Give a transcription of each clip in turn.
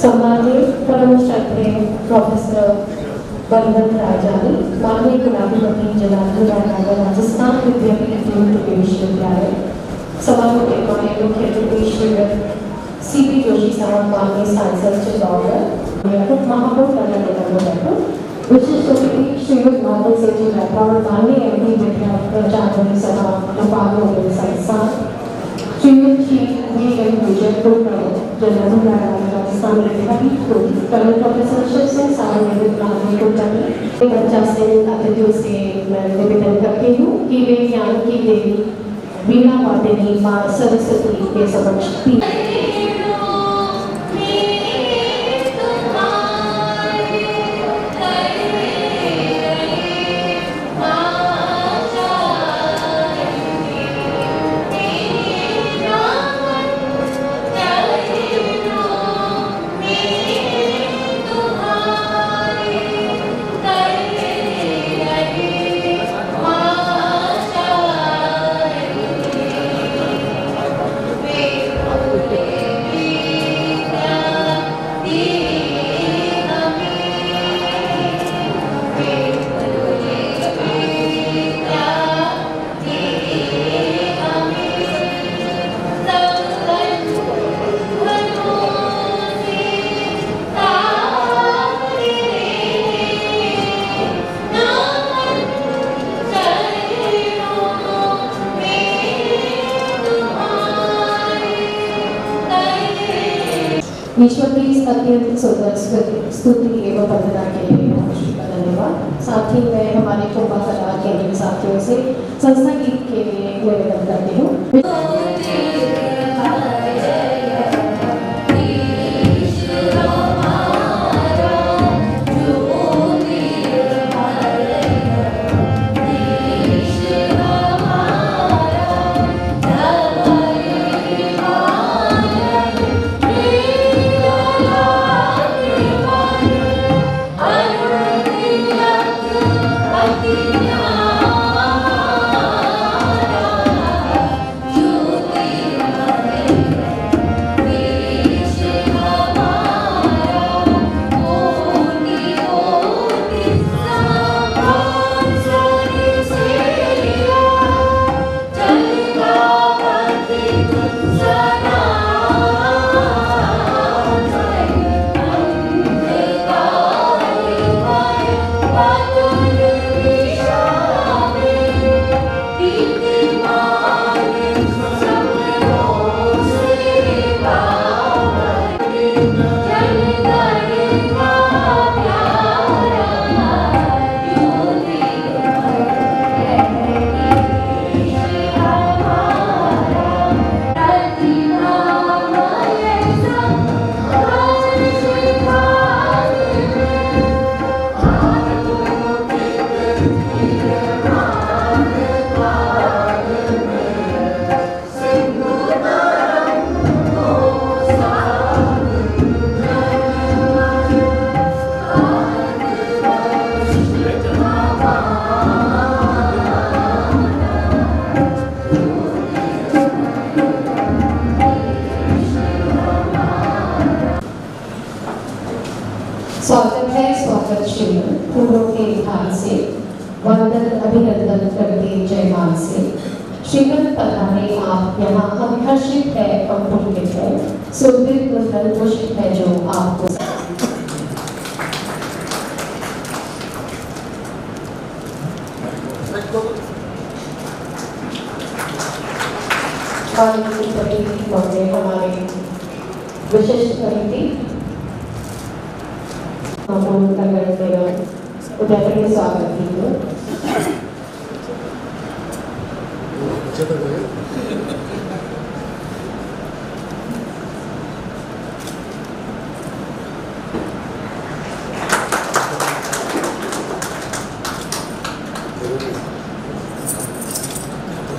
सम्मानीय परम श्रद्धेय प्रोफेसर बलवंत राजानी, माननीय कुलाधिपति जनार्दन राय राजस्थान विद्यापीठ विश्वविद्यालय, समारोह के माननीय मुख्य अतिथि श्रीमती सीपी जोशी साहब, माननीय सांसद चित्तौड़गढ़ महापौर नगर विशिष्ट अतिथि श्रीमती माधव सिंह जी राठौड़, माननीय एमपी विद्याचार्य सभा नेपाल संस्थान, श्रीमती जनार्दन राय राजस्थान विद्यापीठ कर्नल प्रोफेसर शिव सिंह साहब बच्चा से अतिथियों से मैं निवेदन करती हूँ कि वे ज्ञान की देवी वीणा वादिनी माँ सरस्वती के समक्ष ईश्वर की इस अत्यंत सुंदर स्तुति एवं वंदना के लिए बहुत धन्यवाद। साथ ही मैं हमारे कुंभा कला केंद्र साथियों से संस्था गीत के लिए निवेदन करती हूँ। स्वागत है, स्वागत श्रीमन फूलों के हाथ से, वंदन अभिनंदन करते जयमान से। श्रीमन पधारे आप यहाँ, हम हर्षित है और पुलकित है, सुरभित कुंडल पुष्प है जो आपको। हमारे विशिष्ट अतिथि उदयपुर के स्वागत कीजिए।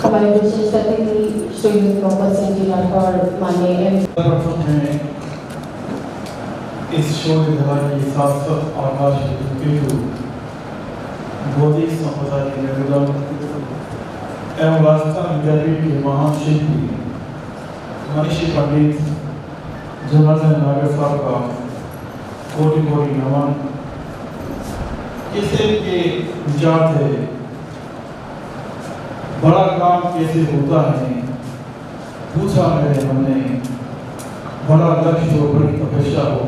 हमारे विशिष्ट अतिथि श्री मोहम्मद सिंह जी राठौड़ माननीय इस शोध की शाश्वत आकाश केतु बौद्धिक संपदा के निर्गम एवं राजस्थान विद्यापीठ के महान शिल्पी मनीषी पंडित जनार्दन नागर साहब का कोटि कोटि नमन। किसी के विचार थे बड़ा काम कैसे होता है, पूछा मेरे मन ने, बड़ा लक्ष्य हो, बड़ी तपस्या हो,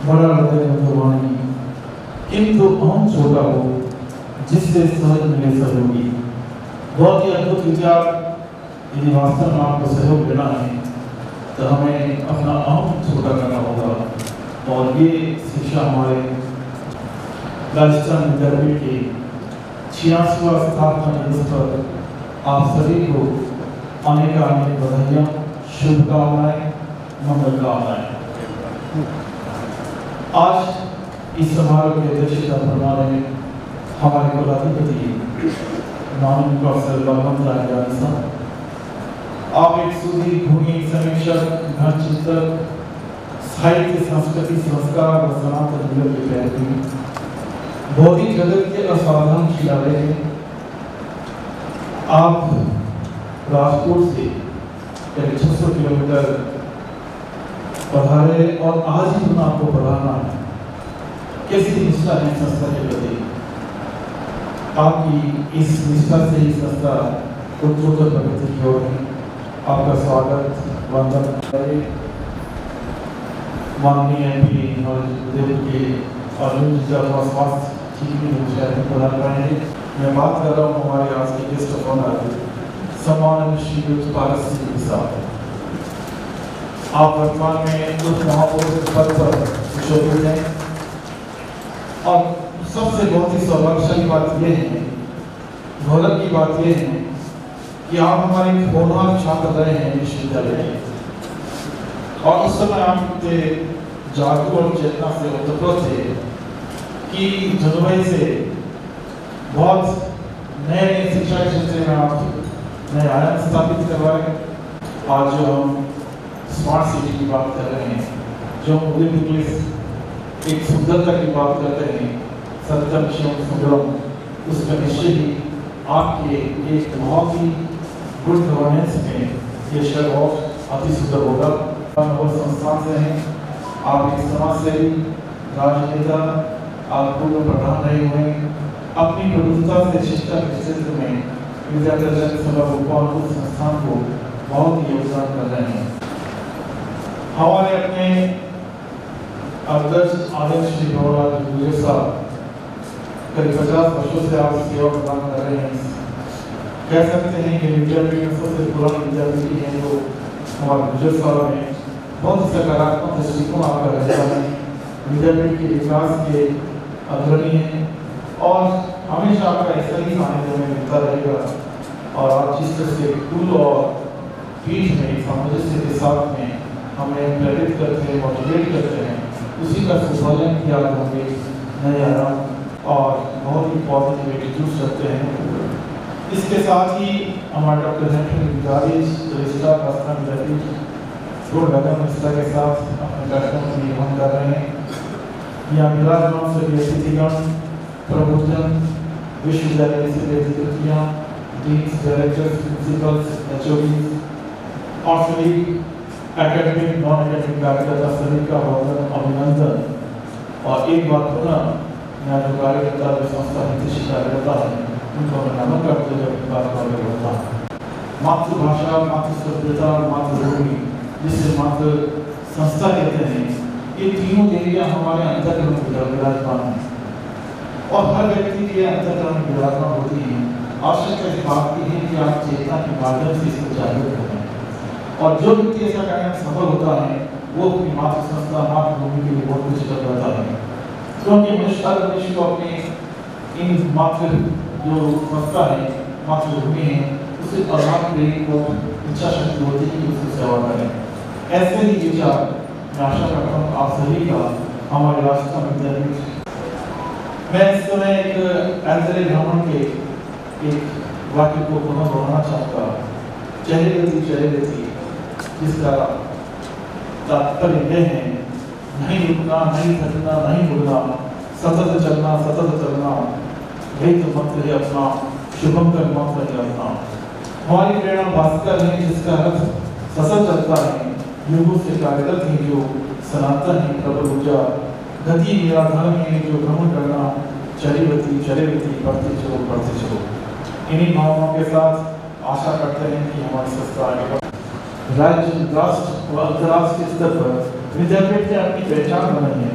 बड़ा हृदय मधुवाणी, किंतु अहम छोटा हो जिससे सहज मिले सहयोगी। बहुत ही अद्भुत विचार। यदि वास्तव में आपको सहयोग देना है तो हमें अपना अहम छोटा करना होगा। और ये शिक्षा हमारे राजस्थान विद्यापीठ के 86वां स्थापना दिवस पर आप सभी को अनेक अनेक बधाइयाँ, शुभकामनाएं, मंगल कामनाएं। आज इस समारोह की अध्यक्षता फरमाने में हमारे कुलाधिपति माननीय प्रोफेसर बलवंत राय जानी साहब, आप एक सुधीर भूमि समीक्षक, घन चिंतक, साहित्य, संस्कृति, संस्कार और सनातन मूल्य के प्रेमी, बौद्धिक जगत के असाधारण खिलाड़ी हैं। आप राजकोट से करीब 600 किलोमीटर पधारे और आज ही आपको पढ़ाना है। कैसी निष्ठा है संस्था के प्रति, आपकी इस निष्ठा से ही संस्था उत्तरोत्तर प्रगति की ओर है। आपका स्वागत, वंदन। माननीय एमपी और के अर्जुन जी का स्वास्थ्य ठीक नहीं हो शायद प्रदान करेंगे। मैं बात कर रहा हूँ हमारे आज के गेस्ट ऑफ ऑनर सम्मान श्रीयुक्त पारस सिंह साहब। आप वर्तमान में उस महापौर पद पर सुशोभित हैं और सबसे बहुत ही सौभाग्यशाली बात यह है, गौरव की बात यह है कि आप हमारे होनहार छात्र रहे हैं विश्वविद्यालय के और उस समय आपके जागरूक और चेतना से ओतप्रोत थे कि जनवरी से बहुत नए शिक्षा के क्षेत्र में आप नए आयाम स्थापित करवाए। आज जो हम स्मार्ट सिटी की बात कर रहे हैं, जो हम एक सुंदरता की बात करते हैं, सत्यम शिवम सुंदरम, उसका निश्चय ही आपके एक बहुत ही गुड गवर्नेंस में ये शर ऑफ अति सुंदर होगा। और संस्थान से हैं, आप एक समाज सेवी राजनेता, आप पूर्व प्रधान रहे हुए, अपनी प्रबुद्धता से शिक्षा के क्षेत्र में विद्यार्थी सभा भोपाल संस्थान को बहुत ही योगदान कर रहे हैं। हमारे अपने अध्यक्ष आदर्श श्री गौरव गुजर साहब करीब 50 वर्षों से आप सेवा प्रदान कर रहे हैं। कह सकते हैं कि विद्यापीठ में सबसे पुरानी विद्यापीठ है जो हमारे गुजर साहब ने बहुत सकारात्मक दृष्टिकोण आपका रहता है, विद्यापीठ के विकास के अग्रणी हैं और हमेशा आपका ऐसा ही सानिध्य में मिलता रहेगा। और आप जिस तरह से कुल और पीठ में सामंजस्य के साथ में हमें प्रेरित करते हैं, मोटिवेट करते हैं, उसी का सुफल किया होंगे नए आराम और बहुत ही पॉजिटिव एटीट्यूड रखते हैं। इसके साथ ही हमारे डॉक्टर रजिस्ट्रार राजस्थान विद्यापीठ रोड गगन मिश्रा के साथ अपने कार्यक्रम की निर्वहन कर रहे हैं। यहाँ विराजमान सभी अतिथिगण, प्रबुद्धजन, विश्वविद्यालय से अधिकृतियाँ, डीन्स, डायरेक्टर्स, प्रिंसिपल्स, एचओडी और सभी एकेडमिक नॉन एकेडमिक कार्यकर्ता सभी का बहुत अभिनंदन। और एक बात होना, यहाँ जो कार्यकर्ता जो संस्था हितैषी कार्यकर्ता है उनको मैं नमन करते हुए अपनी बात आगे बढ़ता हूँ। मातृभाषा, मातृ सभ्यता, मातृभूमि, जिसे मातृ संस्था कहते हैं, ये तीनों देवियाँ हमारे अंतःकरण में विराजमान हैं और हर व्यक्ति के अंतःकरण में विराजमान होती है। आवश्यकता इस बात की है कि आप चेतना के माध्यम से इसको जागरूक करें और जो व्यक्ति ऐसा करने में सफल होता है वो अपनी मातृ संस्था, मातृभूमि के लिए बहुत कुछ कर रहा है। क्योंकि मनुष्य को अपने इन मातृ जो संस्था है, मातृभूमि है, उसे परमात्मा प्रेरित को इच्छा शक्ति होती है कि उसकी सेवा करें। ऐसे ही विचार मैं आशा करता हूँ आप सभी का हमारे राष्ट्र विद्यापीठ। मैं इस समय एक ऐसे भ्रमण के एक वाक्य को पुनः दोहराना चाहूँगा, चलेगती, जिसका तात्पर्य यह है, नहीं रुकना, नहीं थकना, नहीं मुड़ना, सतत चलना, यही तो मंत्र है अपना, शुभम कर मंत्र है अपना। हमारी प्रेरणा भास्कर है जिसका अर्थ सतत चलता है, युगों से कार्यरत है जो सनातन है, प्रबल ऊर्जा, गति मेरा धर्म है जो भ्रमण करना, चलेगती, बढ़ते चलो। इन्हीं भावनाओं के साथ आशा करते हैं कि हमारी संस्था आगे राज्य, राष्ट्र और अंतर्राष्ट्रीय स्तर पर विद्यापीठ ने अपनी पहचान बनाई है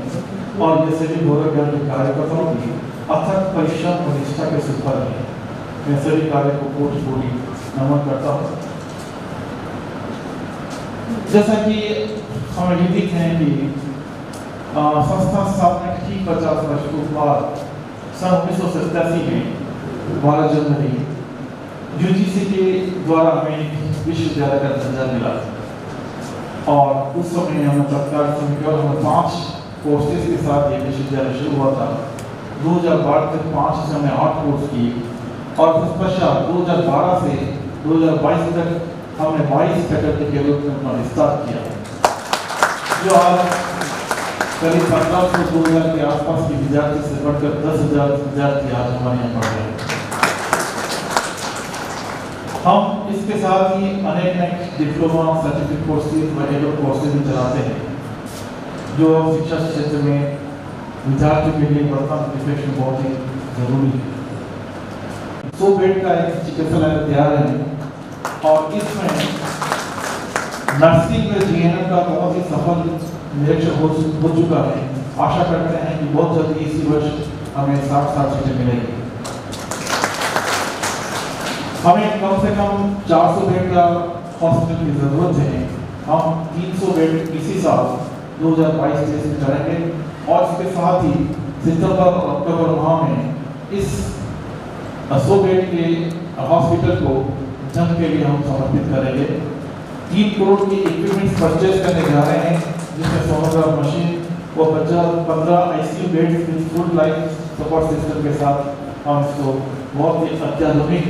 और जैसे भी गौरव ज्ञान के कार्यकर्ताओं की अथक परिश्रम और निष्ठा के सुफल है। मैं सभी कार्य को कोटि नमन करता हूँ। जैसा कि हम विदित हैं कि संस्था स्थापना के ठीक 50 वर्ष के बाद सन 1987 में 12 जनवरी यूजीसी के द्वारा हमें विश्वविद्यालय का दर्जा मिला और उस समय हमें तत्काल हमें 5 कोर्सेज के साथ ये विश्वविद्यालय शुरू हुआ था। 2012 तक 5 से हमने 8 कोर्स किए और तत्पश्चात 2012 से 2022 तक हमने 22 फैकल्टी के रूप में अपना विस्तार किया, जो आज करीब 1500-2000 के आसपास के विद्यार्थी से बढ़कर 10,000 विद्यार्थी आज हमारे यहाँ पढ़ रहे हैं। हम इसके साथ ही अनेक diploma, certificate courses, medical courses भी चलाते हैं, जो शिक्षा क्षेत्र में विद्यार्थियों के लिए वर्तमान परिप्रेक्ष्य में बहुत ही जरूरी है। 100 बेड का एक चिकित्सालय तैयार है और इसमें नर्सिंग में जीएनएम का बहुत ही सफल निरीक्षण हो चुका है। आशा करते हैं कि बहुत जल्दी इसी वर्ष हमें 60 सीटें मिलेगी। हमें कम से कम 400 बेड का हॉस्पिटल की जरूरत है हम 300 बेड इसी साल 2022 में करेंगे और इसके साथ ही सितंबर और अक्टूबर माह में इस 100 बेड के हॉस्पिटल को जंग के लिए हम समर्पित करेंगे। 3 करोड़ की इक्विपमेंट्स परचेज करने जा रहे हैं, जिसमें सोनोग्राफ मशीन व 15 ICU bed with full life support system के साथ हम इसको बहुत ही अत्याधुनिक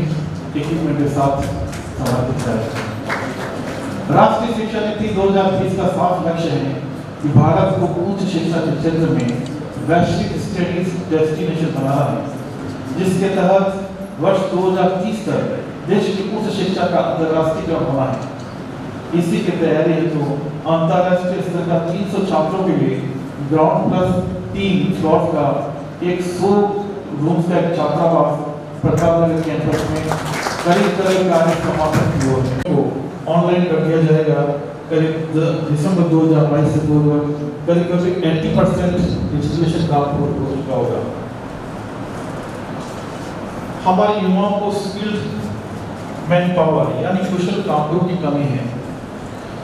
इक्विपमेंट के साथ समर्पित करेंगे। राष्ट्रीय शिक्षा नीति 2030 का साफ लक्ष्य है कि भारत को उच्च शिक्षा के क्षेत्र में वैश्विक स्टडीज डेस्टिनेशन बनाना है, जिसके तहत वर्ष 2030 तक देश की उच्च शिक्षा का अंतर्राष्ट्रीयकरण होना है। इसी की तैयारी हेतु अंतर्राष्ट्रीय स्तर का 300 छात्रों के लिए ग्राउंड प्लस 3 फ्लोर का 100 रूम्स का एक छात्रावास प्रतापनगर कैंपस में करीब कार्य समापन की ओर को ऑनलाइन कर दिया जाएगा। करीब दिसंबर 2022 से पूर्व करीब 80% रजिस्ट्रेशन काम पूर्ण हो चुका होगा। हमारे युवाओं को स्किल्ड मैन पावर यानी कुशल कामगारों की कमी है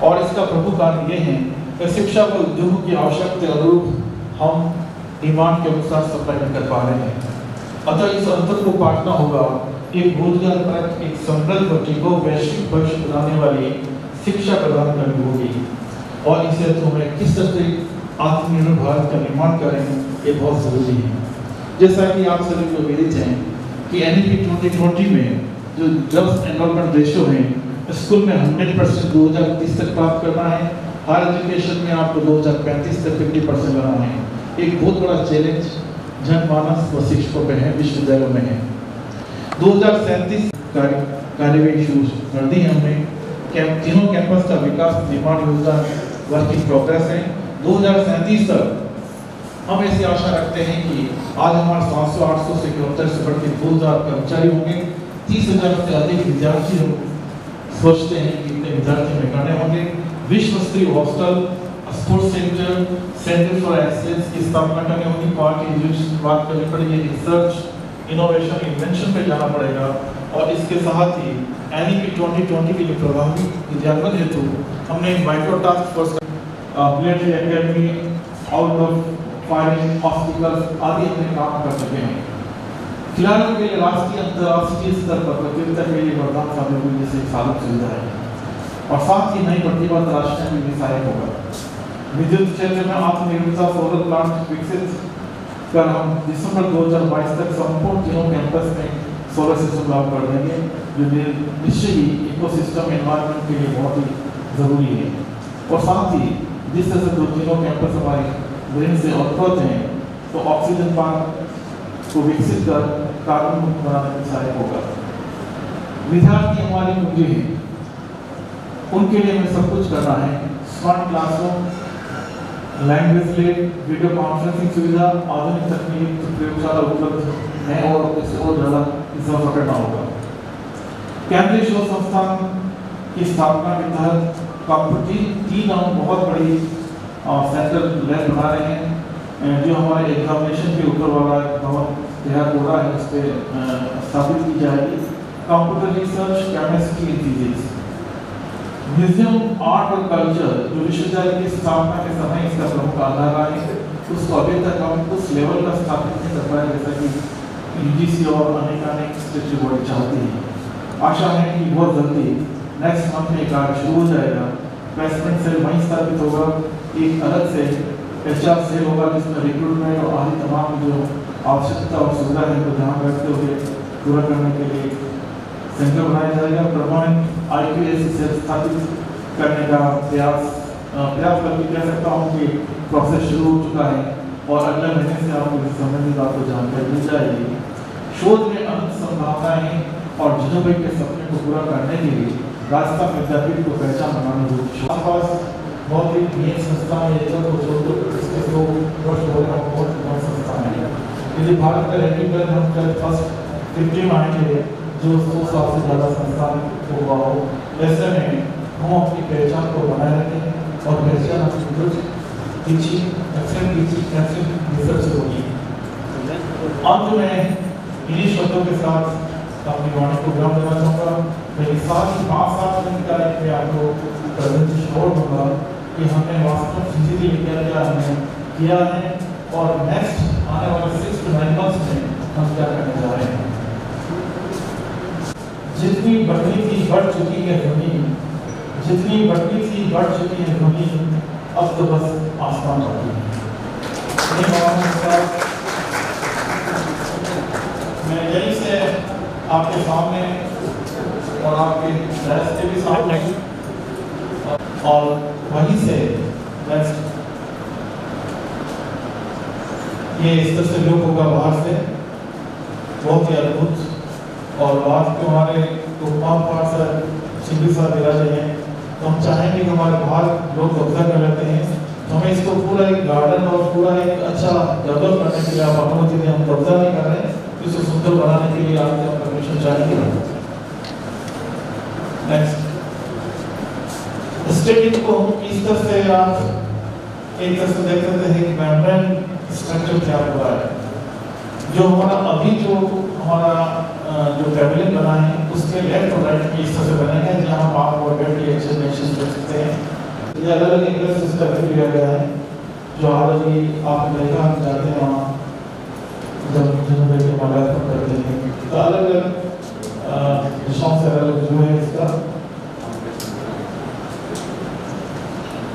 और इसका प्रमुख कारण ये है कि शिक्षा को उद्योगों की आवश्यकता के अनुरूप हम डिमांड के अनुसार सप्लाई नहीं कर पा रहे हैं। अतः इस अंतर को पाटना होगा। एक रोजगार परक एक समृद्ध बच्चे को वैश्विक भविष्य बनाने वाली शिक्षा प्रदान करनी होगी और इसे तो हमें किस तरह से आत्मनिर्भर भारत का निर्माण करें ये बहुत जरूरी है। जैसा कि आप सभी को विदित है कि NEP 2020 में जो गर्ल्स एनरोलमेंट रेशियो है स्कूल में 100% 2030 तक प्राप्त करना है। हायर एजुकेशन में आपको 2035 तक 50% लाना है। एक बहुत बड़ा चैलेंज जनमानस व शिक्षकों पे है, विश्वविद्यालयों में है। 2037 कार्यवाही शुरू कर दी है हमने। तीनों कैंपस का विकास निर्माण योजना वर्क इन प्रोग्रेस है। 2037 तक हम ऐसी आशा रखते हैं कि आज हमारे 700-800 से 71 से बढ़ के 2000 कर्मचारी होंगे। 30,000 से अधिक विद्यार्थी सोचते हैं कि इतने विद्यार्थी में करने होंगे। विश्व स्तरीय hostel, sports centre, centre for excellence की स्थापना करनी होगी। पार्टी बात करनी पड़ेगी, रिसर्च इनोवेशन इन्वेंशन पे जाना पड़ेगा और इसके साथ ही NEP 2020 के लिए प्रभावी क्रियान्वयन हेतु हमने micro task force military academy, outdoor firing, hospital आदि अपने काम कर चुके हैं। खिलाड़ियों के लिए राष्ट्रीय अंतर्राष्ट्रीय स्तर पर प्रतियोगिता के लिए वरदान सामग्री जैसे साधन सुविधा है और साथ ही नई प्रतिभा तराशने में भी सहायक होगा। विद्युत क्षेत्र में आत्मनिर्भरता सोलर प्लांट विकसित कर हम दिसंबर 2022 तक संपूर्ण तीनों कैंपस में सोलर सिस्टम लागू कर देंगे, जो निश्चय ही इकोसिस्टम एनवायरनमेंट के लिए बहुत ही जरूरी है। और साथ ही जिस तरह से तीनों कैंपस हमारे ग्रीन से उत्पन्न हैं तो ऑक्सीजन पार्क को विकसित कर कार्बन मुक्त बनाने में सहायक होगा। विद्यार्थी हमारी पूंजी है, उनके लिए हमें सब कुछ करना है। Smart classroom, language lab, video conferencing सुविधा, आधुनिक तकनीक प्रयोगशाला उपलब्ध है और इसे और ज़्यादा इजाफा करना होगा। केंद्रीय शोध संस्थान की स्थापना के तहत कंप्यूटर 3 हम बहुत बड़ी सेंट्रल लैब बना रहे हैं, जो हमारे एग्जामिनेशन के ऊपर वाला भवन तैयार हो रहा है उस पर स्थापित की जाएगी। Computer research, chemistry, physics, museum, art और कल्चर जो विश्वविद्यालय की स्थापना के समय इसका प्रमुख आधार रहा है, उसको अभी तक हम उस लेवल का स्थापित नहीं कर पाए जैसा कि UGC और अनेक स्टेटरी बॉडी चाहती है। आशा है कि बहुत जल्दी नेक्स्ट मंथ में कार्य शुरू हो जाएगा। प्लेसमेंट सेल वहीं स्थापित होगा। एक अलग से HR सेल होगा जिसमें रिक्रूटमेंट और आदि तमाम जो आवश्यकता और सुविधा है को ध्यान रखते हुए पूरा करने के लिए सेंटर बनाया जाएगा। प्रमाणित IQAC सेल स्थापित करने का प्रयास करके कह सकता हूँ कि प्रोसेस शुरू हो चुका है और अगले महीने से आपको इस संबंधित आपको जानकारी मिल जाएगी। शोध में अनंत संभावनाएं हैं और जिनोभाई के सपने को पूरा करने के लिए राजस्थान विद्यापीठ को पहचान बनानी होगी। आसपास बहुत ही नियत संस्था है, इसके 2 वर्ष हो गए बहुत संस्था है। यदि भारत का रैंकिंग कर हम कल फर्स्ट 50 में आएंगे जो 100 साल से ज़्यादा संस्थान हुआ हो, ऐसे में हम अपनी पहचान को बनाए रखें और पहचान अपनी रिसर्च से होगी। अंत में इन्हीं शब्दों के साथ अपनी वाणी को विराम देना चाहूँगा। मेरी सारी 5-7 दिन का एक आपको प्रेजेंटेशन और दूंगा कि हमने वास्तव में CCTV क्या हमने किया है और नेक्स्ट आने वाले 6 to 9 months में हम क्या करने जा रहे हैं। जितनी बढ़नी थी बढ़ चुकी है ध्वनि, जितनी बढ़नी थी बढ़ चुकी है ध्वनि, अब तो बस आसमान पर है। मैं यहीं से आपके सामने और आपके दर्शक के भी सामने और वहीं से ये इस तरह से लोग होगा बाहर से बहुत ही अद्भुत और बात के हमारे तमाम पार्षद शिंदे साहब विराजे हैं, तो हम चाहेंगे कि हमारे बाहर लोग कब्जा कर लेते हैं, तो हमें इसको पूरा एक गार्डन और पूरा एक अच्छा डेवलप करने के लिए आप अनुमति दें। हम कब्जा नहीं कर रहे हैं, इसको सुंदर बनाने के लिए आपसे हम परमिशन चाहेंगे। नेक्स्ट स्टेडियम को इस तरह से आप एक तरह से देख सकते हैं कि मेम्ब्रेन स्ट्रक्चर क्या हुआ है, जो हमारा अभी जो हमारा जो पैवेलियन बना है उसके लेफ्ट और राइट में इस तरह से बने हैं जहाँ आप और बैठ के एक्सप्लेनेशन कर सकते हैं। ये अलग अलग इंग्लिश सिस्टम दिया गया है जो हालांकि आप देखा हम जाते हैं वहाँ जब जनवरी के मार्ग करते हैं, तो अलग अलग दिशाओं से अलग जो है इसका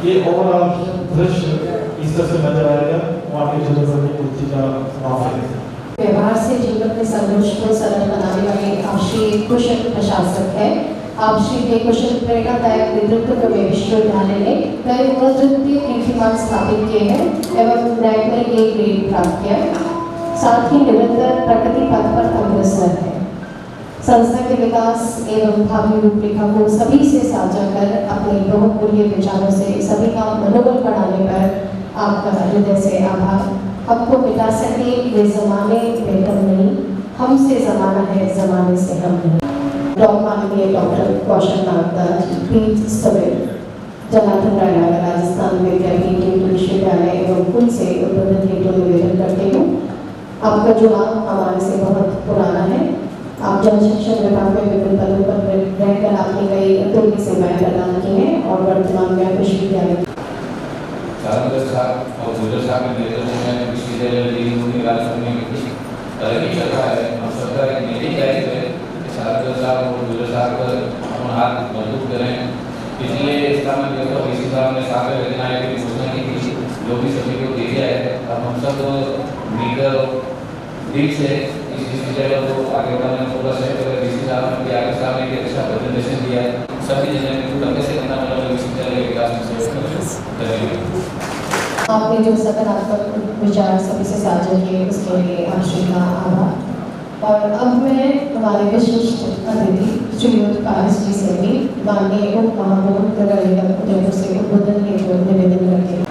ये ओवरऑल दृश्य इस तरह से नजर आएगा। वहाँ के जनवरी की बुद्धि का माफी है। व्यवहार से जीवन में संघर्ष को सरल बनाने वाले आप श्री कुशल प्रशासक है। आप श्री के कुशल प्रेरणादायक नेतृत्व में विश्वविद्यालय ने कई अद्वितीय कीर्तिमान स्थापित किए हैं एवं रैंक में A ग्रेड प्राप्त किया है, साथ ही निरंतर प्रगति पथ पर अग्रसर है। संस्था के विकास एवं भावी रूपरेखा को सभी से साझा कर अपने बहुमूल्य विचारों से सभी का मनोबल बढ़ाने पर आपका हृदय से आभार। हमको मिटा सके वे जमाने बेहतर नहीं, हमसे जमाना है जमाने से हम नहीं। माननीय डॉक्टर कौशल नागदार प्रीत सवेर जनार्दन रायनगर राजस्थान विद्यापीठ विश्वविद्यालय एवं कुल से उद्बोधन हेतु निवेदन करती हूँ। आपका जुड़ाव हमारे से बहुत पुराना है। आप जन शिक्षण विभाग में विभिन्न पदों पर रहकर आपने कई अतुल्य सेवाएं प्रदान की हैं और वर्तमान में विश्वविद्यालय साहब और गुजर साहब के नेतृत्व में विश्वविद्यालय लीग राजस्थान में तरक्की कर रहा है। हम सबका एक मीटिंग जारी है कि सारंगल साहब और गुजर साहब पर हम हाथ मजबूत करें। पिछले इस्लामिक दिवस पर वीसी साहब ने सागर योजना की घोषणा की थी जो भी सभी को दे दिया है। अब हम सब मिलकर दिल से इस विश्वविद्यालय को आगे बढ़ाने में पूरा सहयोग करें। वीसी साहब ने आगे साहब ने एक अच्छा प्रेजेंटेशन दिया है। सभी जन कैसे करना मतलब विश्वविद्यालय के विकास में सहयोग करें। आपने जो सकारात्मक विचार सभी से साझा किए उसके लिए आप श्री का आभार। और अब मैं हमारे विशिष्ट अतिथि श्रीयुक्त पारस जी से भी माननीय उप महापौर उदयपुर से उद्बोधन हेतु निवेदन करते हैं।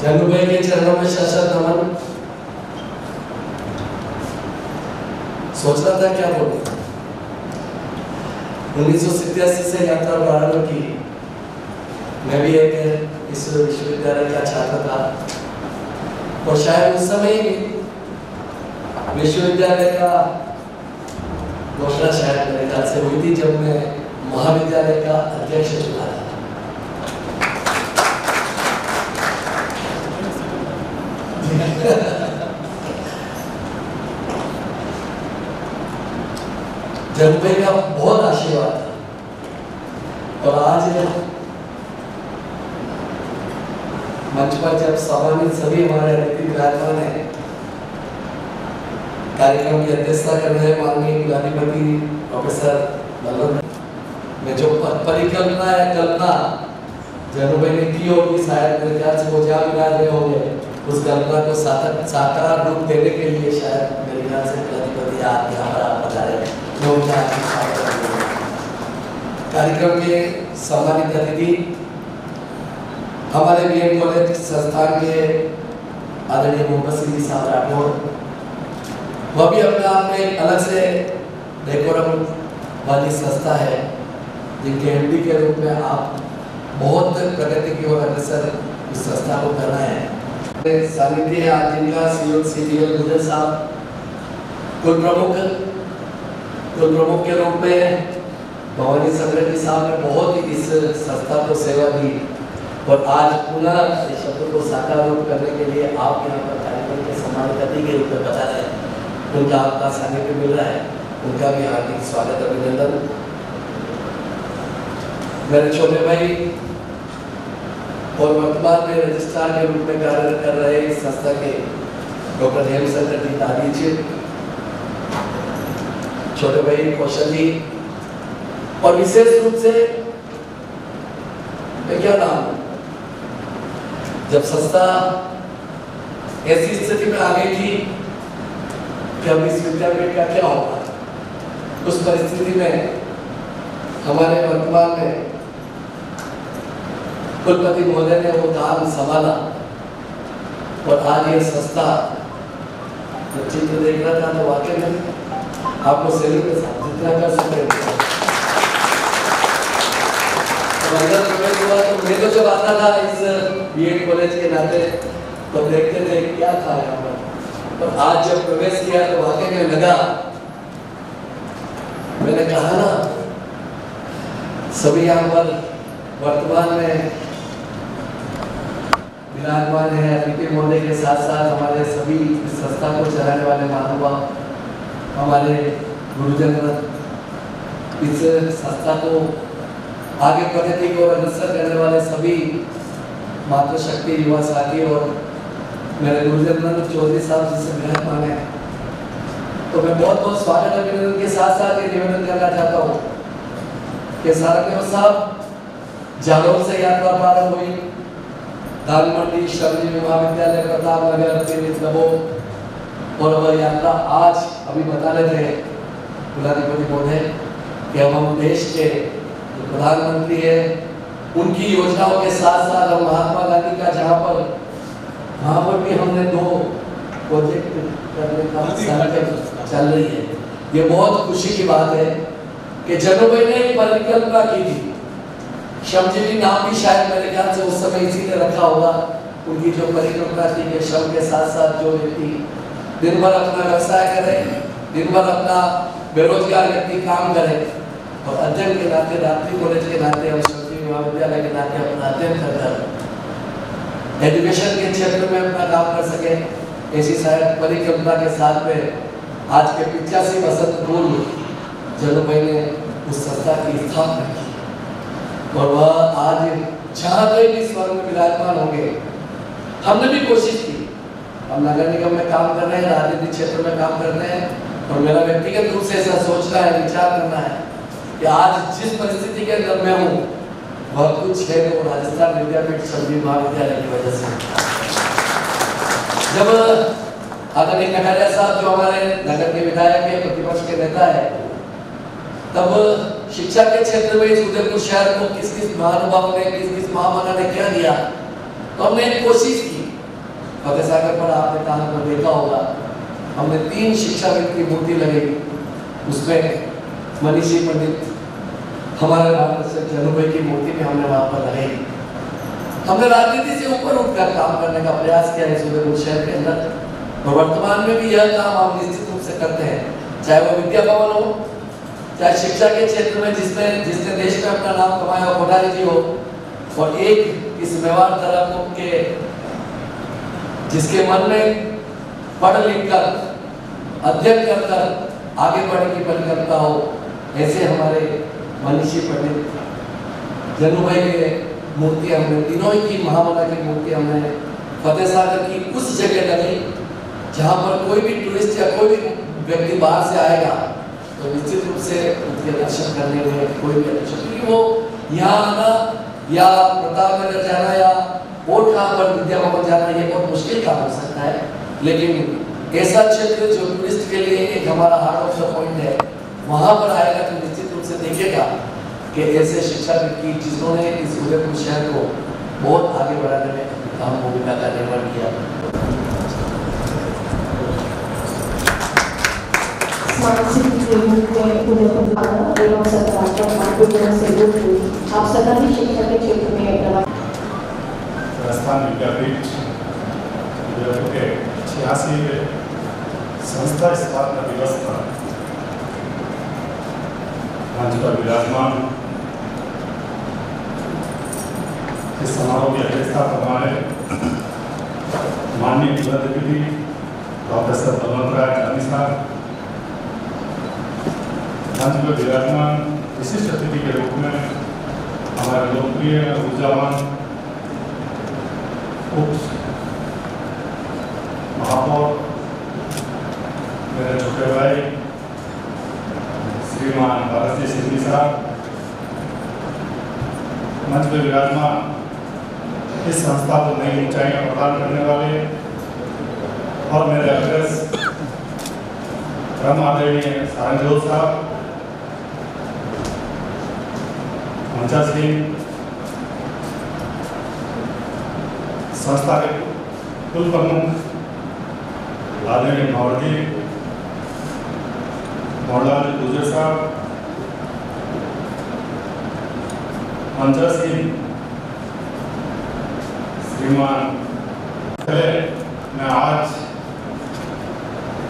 जन्नू भाई के चरणों में शत नमन। सोच रहा था क्या बोलूं। 1987 से यात्रा प्रारंभ की। मैं भी एक इस विश्वविद्यालय का छात्र था और शायद उस समय विश्वविद्यालय का घोषणा शायद मेरे ख्याल से हुई थी जब मैं महाविद्यालय का अध्यक्ष चुना था। जब भाई का बहुत आशीर्वाद था और आज मंच पर जब सभा में सभी हमारे अतिथि विराजमान है, कार्यक्रम की अध्यक्षता कर रहे हैं माननीय कुलाधिपति प्रोफेसर बलवंत। मैं जो परिकल्पना या कल्पना जन्नू भाई ने की होगी शायद मेरे ख्याल से वो जहाँ विराज रहे होंगे उस कल्पना को साकार रूप देने के लिए शायद मेरे ख्याल से कुलाधिपति आप यहाँ पर आप बता रहे हैं। कार्यक्रम के सम्मानित अतिथि हमारे बीएड कॉलेज संस्थान के आदरणीय मोहम्मद सिद्दीक साहब राठौर, वह भी अपने आप में अलग से डेकोरम वाली संस्था है जिनके एमडी के रूप में आप बहुत प्रगति की ओर अग्रसर इस संस्था को कर रहे हैं। सानिध्य आज जिनका सीओ गुजर साहब कुल प्रमुख कुल प्रमुख के रूप में भवानी संग्रह साहब ने बहुत ही इस संस्था को सेवा दी और आज पुनः इस शब्द को साकार रूप करने के लिए आप यहाँ पर कार्यक्रम के सम्मानित अतिथि के रूप में बता रहे हैं। उनका आपका सानिध्य मिल रहा है, उनका भी हार्दिक स्वागत अभिनंदन। मेरे छोटे भाई और वर्तमान में रजिस्ट्रार के रूप में कार्य कर रहे इस संस्था के डॉक्टर हेमचंद्र जी दादी जी, छोटे भाई कौशल जी, और विशेष रूप से क्या नाम, जब संस्था ऐसी स्थिति में आ गई थी कि अब इस विद्यापीठ का क्या होगा, उस परिस्थिति में हमारे वर्तमान में कुलपति महोदय ने वो काम संभाला और आज ये संस्था चित्र देख रहा था तो वाकई में आपको सैल्यूट के साथ जितना कर सकते हुआ। तो मैं तो जब आता था इस बीएड कॉलेज के नाते तो देखते थे क्या था यहाँ पर, और आज जब प्रवेश किया तो वाकई में लगा, मैंने कहा ना सभी यहाँ पर वर्तमान में विराजमान है अतिथि महोदय के साथ साथ हमारे सभी इस संस्था को चलाने वाले महानुभाव, हमारे गुरुजन, इस संस्था को आगे प्रगति को अग्रसर करने वाले सभी मातृशक्ति युवा साथी और मेरे गुरुजन चौधरी साहब जिससे मेहमान है, तो मैं बहुत बहुत स्वागत अभिनंदन के साथ साथ ये निवेदन करना चाहता हूँ कि सारंगदेव साहब जालौर से यात्रा प्रारंभ हुई, दानमंडी श्रमजीवी महाविद्यालय प्रतापनगर और वह यात्रा आज अभी बता रहे थे कुलाधिपति महोदय कि हम देश के प्रधानमंत्री है उनकी योजनाओं के साथ साथ हम महात्मा गांधी का जहाँ पर वहाँ पर भी हमने 2 प्रोजेक्ट करने का चल रही है। ये बहुत खुशी की बात है कि जनोभाई ने एक परिकल्पना की थी, श्रमजीवी नाम भी शायद मेरे ख्याल से उस समय इसीलिए रखा होगा, उनकी जो परिकल्पना थी कि श्रम के साथ साथ जो व्यक्ति दिन भर अपना व्यवसाय करे, दिन भर अपना बेरोजगार व्यक्ति काम करे और अध्ययन के नाते रात्रि कॉलेज के नाते हम श्रमजीवी महाविद्यालय के नाते अपना अध्ययन कर एजुकेशन के क्षेत्र में अपना काम कर सके, ऐसी शायद परिकल्पना के साथ में आज के 85 वसंत पूर्व जनोभाई ने उस संस्था की स्थापना की और वह आज जहाँ कहीं भी स्वर्ग में विराजमान होंगे। हमने भी कोशिश की, हम नगर निगम में काम कर रहे हैं, राजनीतिक क्षेत्र में काम कर रहे हैं और मेरा व्यक्तिगत रूप से ऐसा सोचना है, विचार करना है कि आज जिस परिस्थिति के अंदर मैं हूँ वह कुछ है तो राजस्थान विद्यापीठ श्रमजीवी महाविद्यालय की वजह से। जब आदरणीय कटारिया साहब जो हमारे नगर के विधायक है, प्रतिपक्ष के नेता है, तब शिक्षा के क्षेत्र में इस उदयपुर शहर को किस किस महानुभाव ने, किस किस महामना ने क्या दिया, तो हमने एक कोशिश की। फतेह सागर पर आपने कहा तो देखा होगा, हमने 3 शिक्षाविद की मूर्ति लगाई, उसमें मनीषी पंडित हमारे मार्गदर्शक जनोभाई की मूर्ति में हमने वहां पर लगाई। हमने राजनीति से ऊपर उठकर काम करने का प्रयास किया इस उदयपुर शहर के अंदर और वर्तमान में भी यह काम हम निश्चित रूप से करते हैं, चाहे वो विद्या भवन हो, चाहे शिक्षा के क्षेत्र में जिसने देश में अपना नाम कमाया हो कोठारी जी हो, और एक इस व्यवहार धर्म के जिसके मन में पढ़ लिख कर अध्ययन कर आगे बढ़ने की परिकल्पना हो, ऐसे हमारे मनीषी पंडित जनोभाई के मूर्ति हमने तीनों की महामना की मूर्ति हमने फतेह सागर की उस जगह लगाई जहाँ पर कोई भी टूरिस्ट या कोई भी व्यक्ति बाहर से आएगा तो निश्चित रूप से उनके दर्शन करने में कोई भी अच्छा, क्योंकि वो यहाँ आना या प्रतापनगर जाना या और कहाँ पर विद्या भवन जाना ये बहुत मुश्किल काम हो सकता है, लेकिन ऐसा क्षेत्र जो टूरिस्ट के लिए एक हमारा हार्ट ऑफ द पॉइंट है, वहाँ पर आएगा तो निश्चित रूप से देखेगा कि ऐसे शिक्षा की जिन्होंने इस उदयपुर शहर को बहुत आगे बढ़ाने में अहम भूमिका का निर्वहन किया। आप सदा ही शिक्षा के क्षेत्र में राजस्थान विद्यापीठ के 86वें संस्था स्थापना दिवस पर मंच पर विराजमान इस समारोह की अध्यक्षता करवा रहे माननीय कुलाधिपति प्रोफेसर बलवंत राय जानी साहब, मंच पर विराजमान विशिष्ट अतिथि के रूप में हमारे लोकप्रिय ऊर्जावान उप महापौर मेरे छोटे भाई श्रीमान भरत जी सिंह साहब, मंच पर विराजमान इस संस्था को नई ऊंचाइयां प्रदान करने वाले और मेरे अग्रज परम आदरणीय सारंगदेव साहब, मंचा सिंह, संस्था के कुल प्रमुख आदरणीय मावड़ी मोहनलाल गुजर साहब, मंचा सिंह, श्रीमान, मैं आज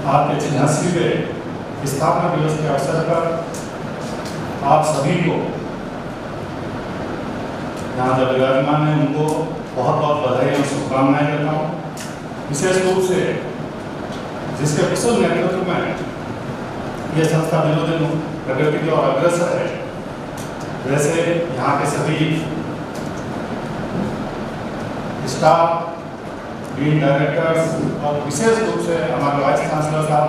आपके 86वें स्थापना दिवस के अवसर पर आप सभी को यहाँ जो विराजमान है उनको बहुत बहुत बधाई और शुभकामनाएं देता हूँ। विशेष रूप से जिसके कुशल नेतृत्व में ये संस्था दिनों दिन प्रगति की ओर अग्रसर है, वैसे यहाँ के सभी स्टाफ, डीन डायरेक्टर्स और विशेष रूप से हमारे वाइस चांसलर साहब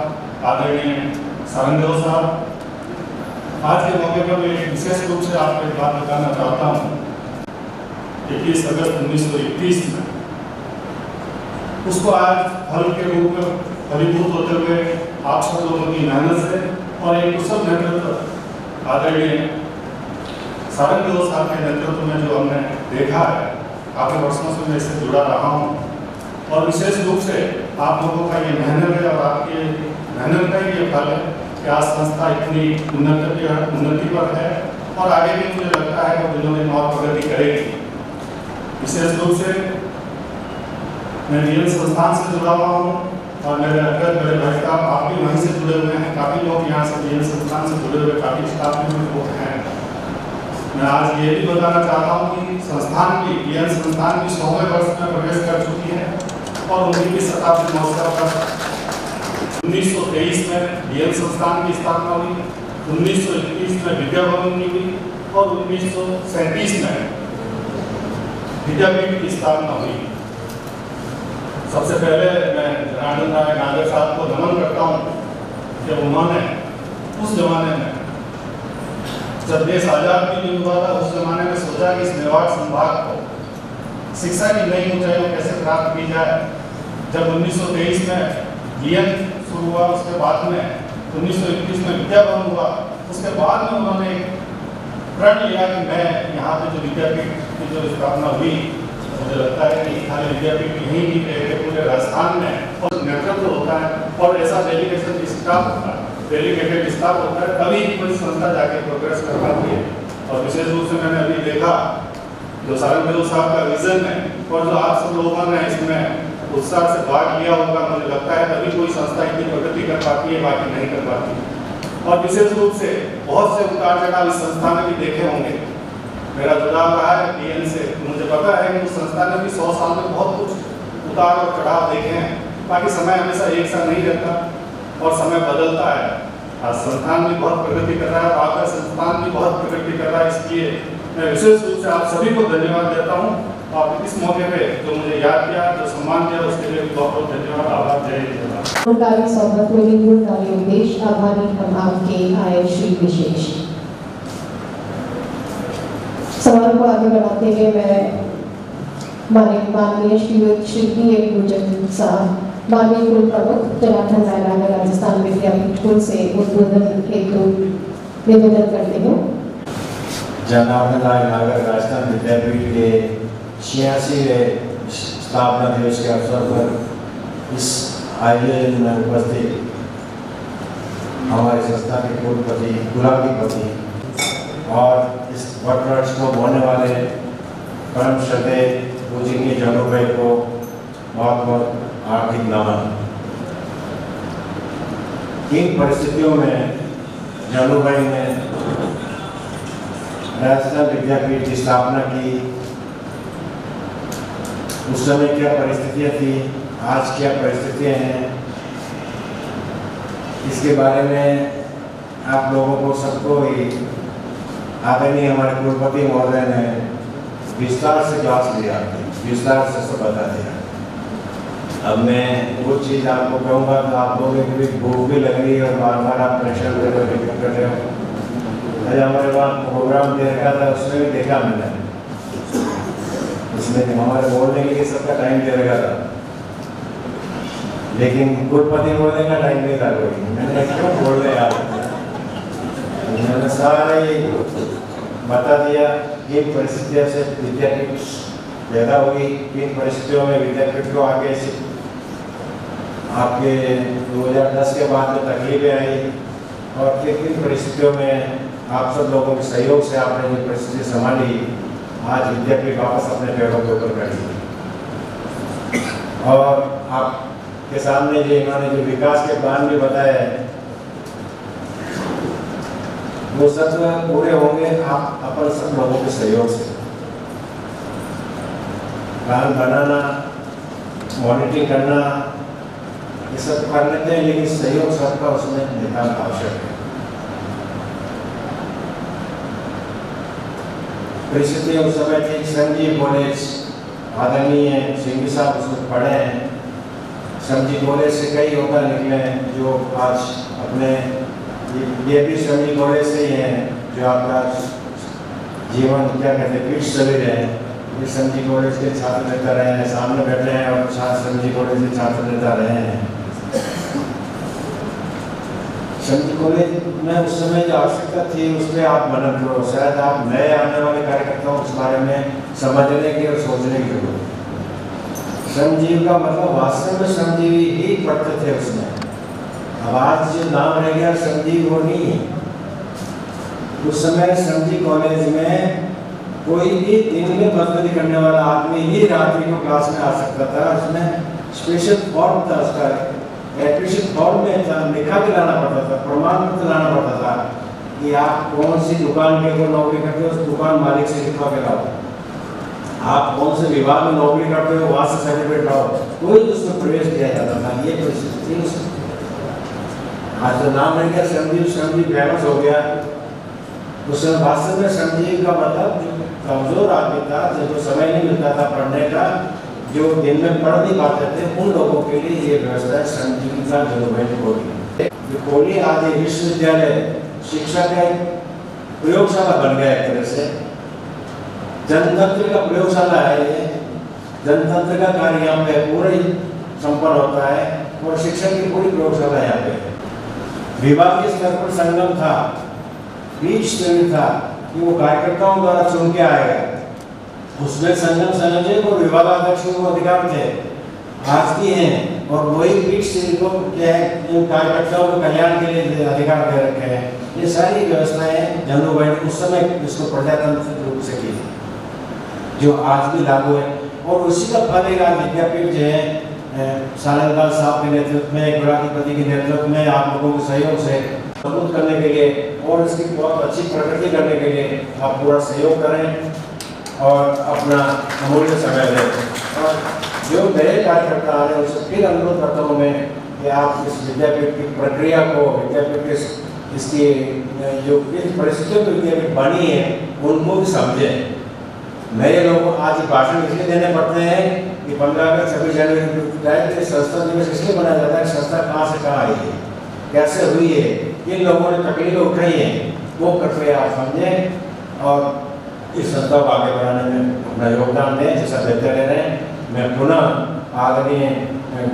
आदरणीय सारंगदेव साहब, आज के मौके पर मैं विशेष रूप से आपको एक बात बताना चाहता हूँ। 21 अगस्त 1921 में उसको आज फल के रूप में फलीभूत होते हुए आप सब लोगों की मेहनत से और एक कुशल नेतृत्व आदरणीय सारंगदेव साहब के नेतृत्व में जो हमने देखा है, काफ़ी वर्षों से मैं इससे जुड़ा रहा हूँ और विशेष रूप से आप लोगों का ये मेहनत है और आपकी मेहनत का ही ये फल है कि आज संस्था इतनी उन्नति पर है और आगे भी मुझे लगता है कि दिनों दिन और प्रगति करेगी। विशेष रूप से मैं डीएन संस्थान से जुड़ा हुआ हूँ और मेरे अग्रज मेरे भाई साहब आप भी वहीं से जुड़े हुए हैं, काफ़ी लोग यहाँ से डीएन संस्थान से जुड़े हुए काफ़ी स्टाफ में लोग हैं। मैं आज ये भी बताना चाहता हूँ कि संस्थान की डीएन संस्थान की 100वें वर्ष में प्रवेश कर चुकी है और 19वीं शताब्दी महोत्सव पर 1923 में डीएन संस्थान की स्थापना हुई, 1921 में विद्या भवन की हुई और 1937 में विद्यापीठ की स्थापना हुई। सबसे पहले मैं जनार्दन राय नागर साहब को नमन करता हूँ कि उन्होंने उस जमाने में जब देश आजाद भी नहीं हुआ था, उस जमाने में सोचा कि इस मेवाड़ संभाग को शिक्षा की नई ऊंचाइयों कैसे प्राप्त की जाए। जब 1923 में डीएन शुरू हुआ, उसके बाद में 1921 में विद्या भवन हुआ, उसके बाद में उन्होंने प्रण लिया कि मैं यहाँ पे जो विद्यापीठ की जो स्थापना हुई, मुझे लगता है कि खाली विद्यापीठ यहीं की पूरे राजस्थान में और नेतृत्व होता है और ऐसा डेलीगेशन स्टाफ होता है, डेलीगेटेड स्टाफ होता है, तभी कोई संस्था जाके प्रोग्रेस कर पाती है। और विशेष रूप से मैंने अभी देखा जो सारंगदेव साहब का विजन है और जो आप सब लोगों ने इसमें उत्साह से भाग लिया होगा, मुझे लगता है तभी कोई संस्था इतनी प्रगति कर पाती है, बाकी नहीं कर पाती। और विशेष रूप से बहुत से उतार चढ़ाव इस संस्था में भी देखे होंगे। मेरा जुड़ाव रहा है डीएन से, मुझे पता है कि उस संस्था ने भी 100 साल में बहुत कुछ उतार और चढ़ाव देखे हैं। बाकी समय हमेशा एक सा नहीं रहता और समय बदलता है। आज संस्थान भी बहुत प्रगति कर रहा है, आपका संस्थान भी बहुत प्रगति कर रहा है, इसलिए मैं विशेष रूप से आप सभी को धन्यवाद देता हूँ। और इस मौके पे जो मुझे याद किया, जो सम्मान दिया, उसके लिए बहुत बहुत धन्यवाद। आभार। जय हिंद। सरकारी सौगात में गुणकारी उद्देश्य आभारी हम आपके आए श्री विशेष। समारोह को आगे बढ़ाते हुए मैं माननीय श्री गुर्जर साहब, माननीय कुल प्रमुख जनार्दन राय नागर राजस्थान विद्यापीठ कुल से उद्बोधन हेतु निवेदन करते हैं। जनार्दन राय नागर राजस्थान विद्यापीठ के 86वें स्थापना दिवस के अवसर पर इस आयोजन में उपस्थित हमारी संस्था के कुलाधिपति और इस वटवृक्ष को बोने वाले परम श्रद्धेय पूजनीय जानू भाई को बहुत बहुत हार्दिक नमन। इन परिस्थितियों में जानू भाई ने राजस्थान विद्यापीठ की स्थापना की, उस समय क्या परिस्थितियाँ थी, आज क्या परिस्थितियाँ हैं, इसके बारे में आप लोगों को सबको ही आदरणीय हमारे कुलपति महोदय ने विस्तार से क्लास लिया, विस्तार से सब बता दिया। अब मैं वो चीज़ आपको कहूँगा तो आप लोगों को भी भूख भी लग रही है और बार बार आप प्रेशर कर रहे हो। आज हमारे वहाँ प्रोग्राम दे रखा था, उसमें भी देखा मैंने, उसमें हमारे बोलने के लिए सबका टाइम दे रखा था, लेकिन कुलपति बोलने का टाइम नहीं था कोई। मैंने क्यों बोल रहे आप, मैंने सारा ही बता दिया किन परिस्थितियों से विद्यापीठ पैदा हुई, किन परिस्थितियों में विद्यापीठ को आगे आपके 2010 के बाद में तकलीफें आई और किन किन परिस्थितियों में आप सब लोगों के सहयोग से आपने ये परिस्थिति संभाली, आज विद्यापीठ वापस अपने पैरों के ऊपर खड़ी। और आपके सामने जो इन्होंने जो विकास के प्लान भी बताए हैं, वो सब पूरे होंगे आप अपन सब लोगों के सहयोग से। प्लान बनाना, मॉनिटरिंग करना, ये सब कर लेते हैं, लेकिन सहयोग सबका उसमें नितांत आवश्यक है। परिस्थिति उस समय थी, संजीव कॉलेज आदरणीय सिंघी साहब उसमें पढ़े हैं, संजीव कॉलेज से कई होकर निकले हैं जो आज अपने ये भी संजीव कॉलेज से ही हैं, जो आपका जीवन क्या कहते हैं पीठ सवेर है, ये संजीव कॉलेज के छात्र नेता रहे हैं, सामने बैठे हैं और संजीव कॉलेज के छात्र नेता रहे हैं। संजीव कॉलेज में उस समय जो आवश्यकता थी उस पर आप मनन करो, शायद आप नए आने वाले कार्यकर्ताओं उस बारे में समझने की और सोचने की जरूरत। संजीव का मतलब वास्तव में संजीवी ही पढ़ते थे उसमें। अब आज जो नाम रह गया संजीव वो नहीं है। उस समय संजीव कॉलेज में कोई भी दिन में मजदूरी करने वाला आदमी ही रात्रि को क्लास में आ सकता था। उसमें स्पेशल फॉर्म था, उसका एडमिशन फॉर्म में था, लिखा के लाना पड़ता था, प्रमाण पत्र लाना पड़ता था कि आप कौन सी दुकान में को नौकरी करते हो, उस दुकान मालिक से लिखवा के लाओ, आप कौन से विभाग में नौकरी करते हो वहाँ से सर्टिफिकेट लाओ, कोई उसमें प्रवेश दिया जाता था। ये परिस्थिति थी उसमें। आज तो नाम रह गया संजीव, संजीव फेमस हो गया। उस समय वास्तव में संजीव का मतलब जो कमजोर आदमी था, जिसको समय नहीं मिलता था पढ़ने का, जो दिन में पढ़ नहीं पाते थे, उन लोगों के लिए ये व्यवस्था संजीविका गवर्नमेंट खोली। जो खोली आज ये विश्वविद्यालय शिक्षा का प्रयोगशाला बन गया एक तरह से। जनतंत्र का प्रयोगशाला है ये, जनतंत्र का कार्य यहाँ पे पूरा संपन्न होता है और शिक्षा की पूरी प्रयोगशाला यहाँ पे है। विभागीय स्तर पर संगम था, बीच श्रेणी था कि वो कार्यकर्ताओं द्वारा चुन के आएगा, उसमें संगम संयोजक और विभागाध्यक्ष को अधिकार थे, आज भी हैं। और वही पीठ श्रेणी को क्या है, इन कार्यकर्ताओं को कल्याण के लिए अधिकार दे रखे हैं। ये सारी व्यवस्थाएं जनोवैध उस समय इसको प्रजातंत्र रूप से की, जो आज भी लागू है। और उसी का फल एक आज विद्यापीठ जो है सालनलाल साहब के नेतृत्व में, गुराधिपति के नेतृत्व में, आप लोगों के सहयोग से मजबूत करने के लिए और इसकी बहुत अच्छी प्रगति करने के लिए आप पूरा सहयोग करें और अपना अमूल्य समय दें। और जो नए कार्यकर्ता आ रहे हैं उससे फिर अनुरोध करता हूँ मैं कि आप इस विद्यापीठ की प्रक्रिया को, विद्यापीठ के इसकी जो इस परिस्थितियों पर विद्यापीठ बनी है उनको भी समझें। नए लोग आज भाषण इसलिए देने पड़ते हैं कि 15 अगस्त 26 जनवरी संस्था दिवस इसलिए मनाया जाता है। संस्था कहाँ से कहाँ आई है, कैसे हुई है, किन लोगों ने तकलीफें उठाई हैं, वो प्रक्रिया आप समझें और इस संस्था को आगे बढ़ाने में अपना योगदान दें जैसा देते रह रहे हैं। मैं पुनः आदरणीय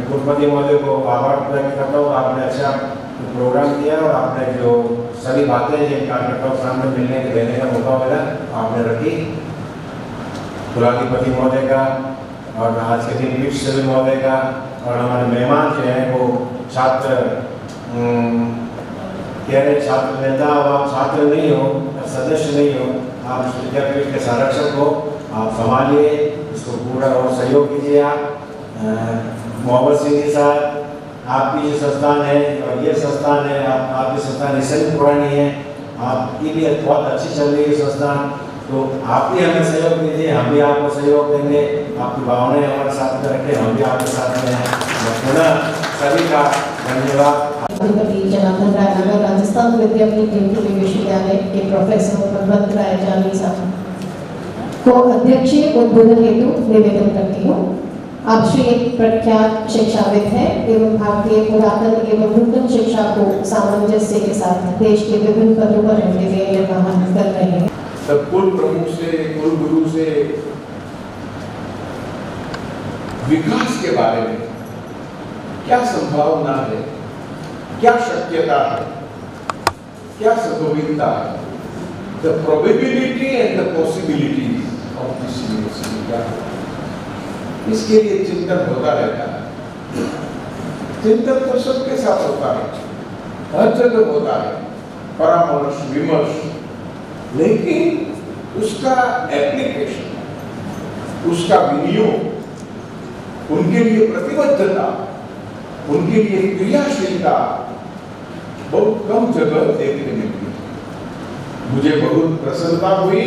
कुलपति महोदय को आभार व्यक्त करता हूँ। आपने अच्छा प्रोग्राम किया और आपने जो सभी बातें जिन कार्यकर्ताओं के सामने मिलने के देने का मौका मिला आपने रखी। कुलाधिपति महोदय का और आज के दिन पीठ सभी महोदय का और हमारे मेहमान जो हैं वो छात्र कह रहे छात्र नेता, आप छात्र नहीं हो, सदस्य नहीं हो, आप इस विद्यापीठ के संरक्षक हो, आप संभालिए इसको पूरा और सहयोग कीजिए। आप मोहम्मद सिंह साहब आपकी जो संस्थान है और ये संस्थान है, आपकी संस्थान इससे भी पुरानी है, आपकी भी बहुत अच्छी चल रही है संस्थान, तो आप भी हमें सहयोग दीजिए, हम भी आपको सहयोग देंगे। आपकी भावनाएं हमारे साथ में रखें, हम भी आपके साथ में हैं। पुनः सभी का धन्यवाद। अधिपति जनार्दन राय नगर राजस्थान विद्यापीठ केंद्रीय विश्वविद्यालय के प्रोफेसर बलवंत राय जानी साहब को अध्यक्ष उद्बोधन हेतु निवेदन करती हूँ। आप श्री एक प्रख्यात शिक्षाविद हैं एवं भारतीय पुरातन एवं नूतन शिक्षा को सामंजस्य के साथ देश के विभिन्न पदों पर रहते हुए निर्वहन कर रहे हैं। तब कुल प्रमुख से, कुल गुरु से विकास के बारे में क्या संभावना है, क्या शक्यता है, क्या संभाविता है, the probability and the possibilities of this university क्या है, इसके लिए चिंतन होता रहता है। चिंतन तो सबके साथ होता है, हर जगह होता है, परामर्श विमर्श, लेकिन उसका एप्लीकेशन, उसका विनियोग, उनके लिए प्रतिबद्धता, उनके लिए क्रियाशीलता बहुत कम जगह देखने मिलती है। मुझे बहुत प्रसन्नता हुई,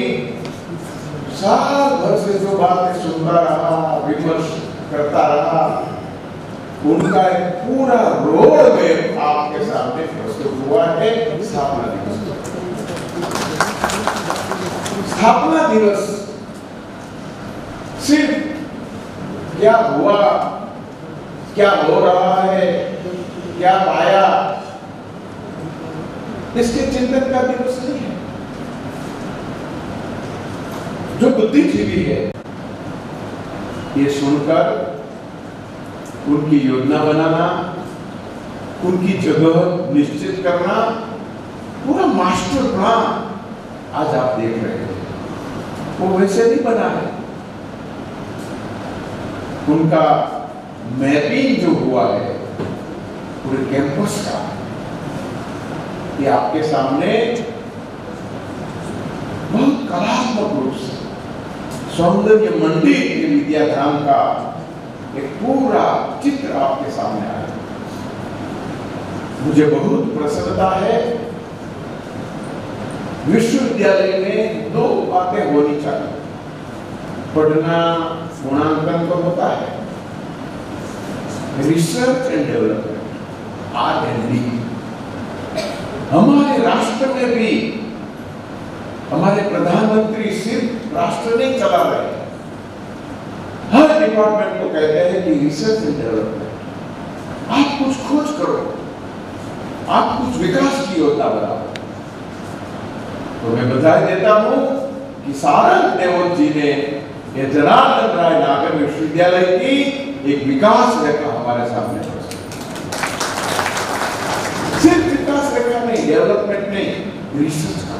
साल भर से जो बातें सुनता रहा, विमर्श करता रहा, उनका एक पूरा रोड मैप आपके सामने प्रस्तुत हुआ है। स्थापना दिवस, स्थापना दिवस सिर्फ क्या हुआ, क्या हो रहा है, क्या पाया, इसके चिंतन का दिवस नहीं है। जो बुद्धिजीवी है ये सुनकर उनकी योजना बनाना, उनकी जगह निश्चित करना, पूरा मास्टर प्लान आज आप देख रहे हैं, वो वैसे नहीं बना है। उनका मैपिंग जो हुआ है पूरे कैंपस का, ये आपके सामने बहुत कलात्मक रूप से सौंदर्य मंडी के विद्याधाम का एक पूरा चित्र आपके सामने आया। मुझे बहुत प्रसन्नता है। विश्वविद्यालय में दो बातें होनी चाहिए, पढ़ना गुणांकन तो होता है, रिसर्च एंड डेवलपमेंट R&D। हमारे राष्ट्र में भी हमारे प्रधानमंत्री सिर्फ राष्ट्र नहीं चला रहे, हर डिपार्टमेंट को कहते हैं कि रिसर्च एंड डेवलपमेंट, आप कुछ खोज करो, आप कुछ विकास की योजना बनाओ। तो मैं बधाई देता हूं कि सारंग देवोत जी ने ये जनार्दन राय नागर विश्वविद्यालय की एक विकास रेखा हमारे सामने सिर्फ विकास रेखा नहीं, डेवलपमेंट नहीं, रिसर्च का,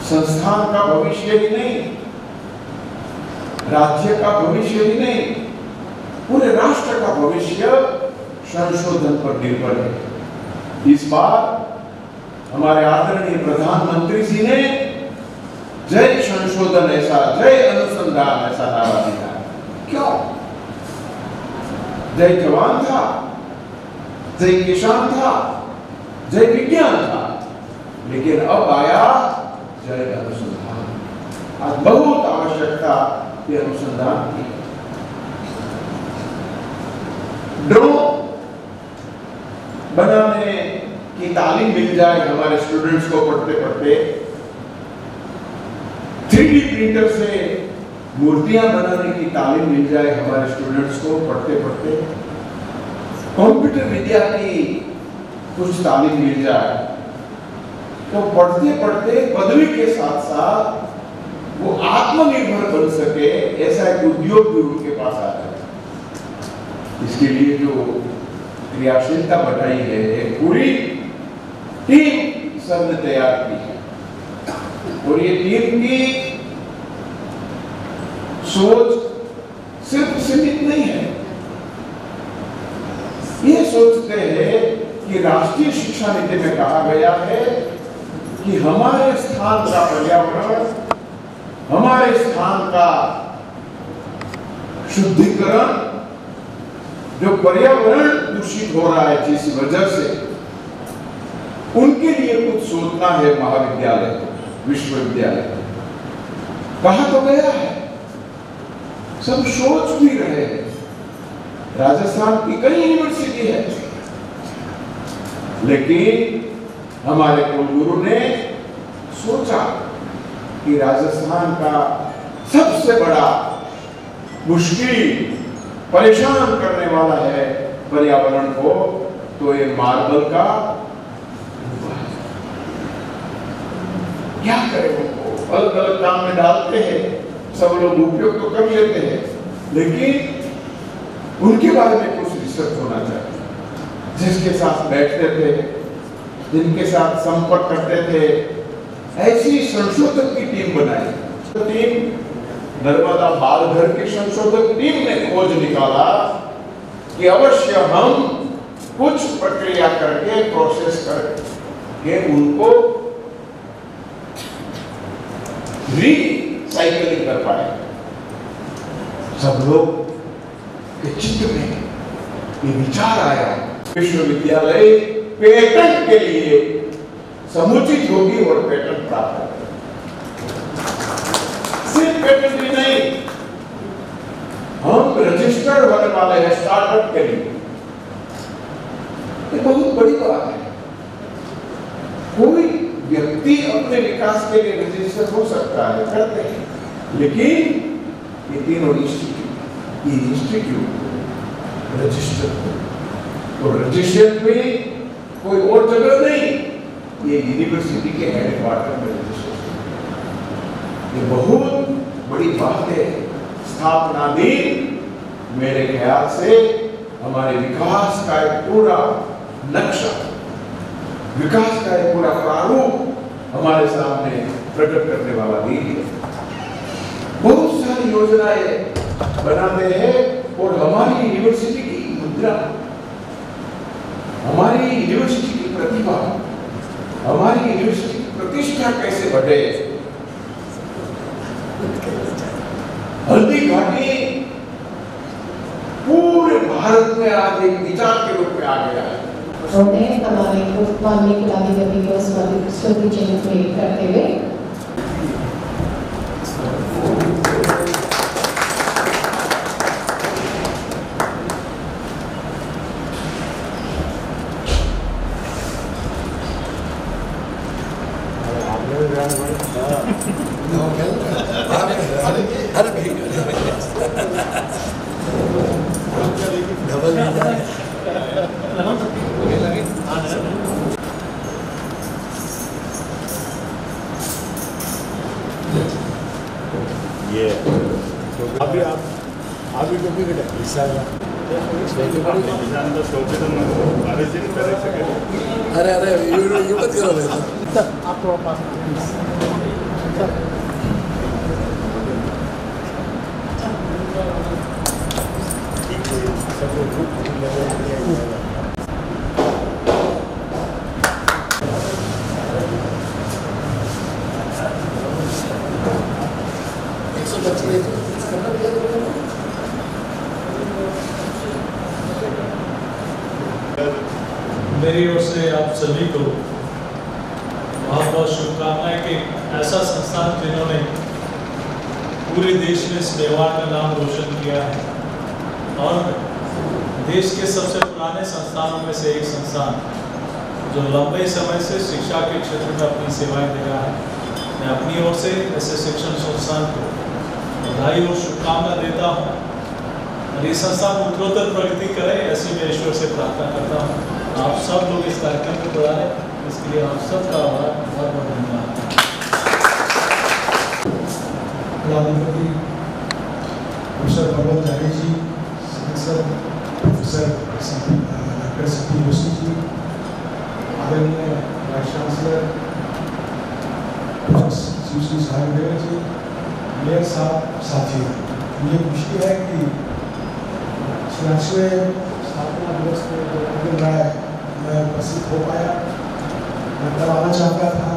संस्थान का भविष्य ही नहीं, राज्य का भविष्य ही नहीं, पूरे राष्ट्र का भविष्य संशोधन पर निर्भर है। इस बार हमारे आदरणीय प्रधानमंत्री जी ने जय संशोधन ऐसा, जय अनुसंधान ऐसा नारा दिया। क्यों? जय जवान था, जय किसान था, जय विज्ञान था, लेकिन अब आया जय अनुसंधान। आज बहुत आवश्यकता ये अनुसंधान की। ड्रोन बनाने की तालीम मिल जाए हमारे स्टूडेंट्स को पढ़ते पढ़ते, 3D प्रिंटर से मूर्तियां बनाने की तालीम मिल जाए हमारे स्टूडेंट्स को पढ़ते पढ़ते, कंप्यूटर विद्या की कुछ तालीम मिल जाए, तो पढ़ते पढ़ते पदवी के साथ साथ वो आत्मनिर्भर बन सके, ऐसा एक उद्योग भी उनके पास आ जाए। इसके लिए जो क्रियाशीलता बढ़ाई है, एक पूरी टीम सर ने तैयार की है, और ये टीम की सोच सिर्फ सीमित नहीं है। ये सोचते हैं कि राष्ट्रीय शिक्षा नीति में कहा गया है कि हमारे स्थान का पर्यावरण, हमारे स्थान का शुद्धिकरण, जो पर्यावरण दूषित हो रहा है जिस वजह से, उनके लिए कुछ सोचना है महाविद्यालय, विश्वविद्यालय। कहा तो गया है, सब सोच भी रहे हैं। राजस्थान की कई यूनिवर्सिटी है, लेकिन हमारे कुलगुरु ने सोचा कि राजस्थान का सबसे बड़ा मुश्किल परेशान करने वाला है पर्यावरण को, तो ये मार्बल का क्या करें, उनको अलग अलग काम में डालते हैं, सब लोग उपयोग तो कर लेते हैं, लेकिन उनके बारे में कुछ रिसर्च होना चाहिए। जिसके साथ बैठते थे, जिनके साथ संपर्क करते थे, ऐसी संशोधक की टीम बनाई। टीम नर्मदा बालघर की संशोधक टीम ने खोज निकाला कि अवश्य हम कुछ प्रक्रिया करके, प्रोसेस करके उनको रिसाइकलिंग कर पाए। सब लोग के चित्त में ये विचार आया, विश्वविद्यालय पेटेंट के लिए समुचित होगी और पेटेंट प्राप्त करेगी। सिर्फ पेटेंट ही नहीं, हम रजिस्टर्ड होने वाले हैं स्टार्टअप के लिए। ये बहुत बड़ी बात है। कोई व्यक्ति अपने विकास के लिए रजिस्टर हो सकता है, करते हैं, लेकिन ये तीनों इंस्टीट्यूट रजिस्टर, तो रजिस्टर में कोई और जगह नहीं, ये यूनिवर्सिटी के हेडक्वार्टर में रजिस्टर। ये बहुत बड़ी बात है। स्थापना दिन मेरे ख्याल से हमारे विकास का एक पूरा नक्शा, विकास का एक पूरा प्रारूप हमारे सामने प्रकट करने वाला दिन है। बहुत सारी योजनाएं बनाते हैं और हमारी यूनिवर्सिटी की मुद्रा, हमारी यूनिवर्सिटी की प्रतिभा, हमारी यूनिवर्सिटी की प्रतिष्ठा कैसे बढ़े। हल्दी घाटी पूरे भारत में आज एक विचार के रूप में आ गया है। हमारे माननीय कुलाधिपति को स्मृति चिन्ह भेंट करते हुए ये अभी आप भी टोपी कटे अरे अरे ये मत करो भाई, आपको पास मेरी ओर से आप सभी को बहुत बहुत शुभकामनाएं कि ऐसा संस्थान जिन्होंने पूरे देश में इस मेवाड़ का नाम रोशन किया है और देश के सबसे पुराने संस्थानों में से एक संस्थान जो लंबे समय से शिक्षा के क्षेत्र में अपनी सेवाएं दे रहा है। मैं अपनी ओर से ऐसे शिक्षण संस्थान को बधाई और शुभकामना देता हूँ और ये संस्थान उत्तरोत्तर प्रगति करे, ऐसी मैं ईश्वर से प्रार्थना करता हूँ। आप सब लोग इस कार्यक्रम को बुलाए, इसके लिए आप सबका आभार, बहुत बहुत धन्यवाद। कुलाधिपति प्रोफेसर भगवत जानी जी, सांसद professor doctor C Joshi ji, आदरणीय वाइस चांसलर प्रोफेसर श्री साहब जी, मेयर साहब, साथियों, मुझे खुशी है कि 86वें स्थापना दिवस पे मिल रहा है, मैं उपस्थित हो पाया। मैं तब आना चाहता था,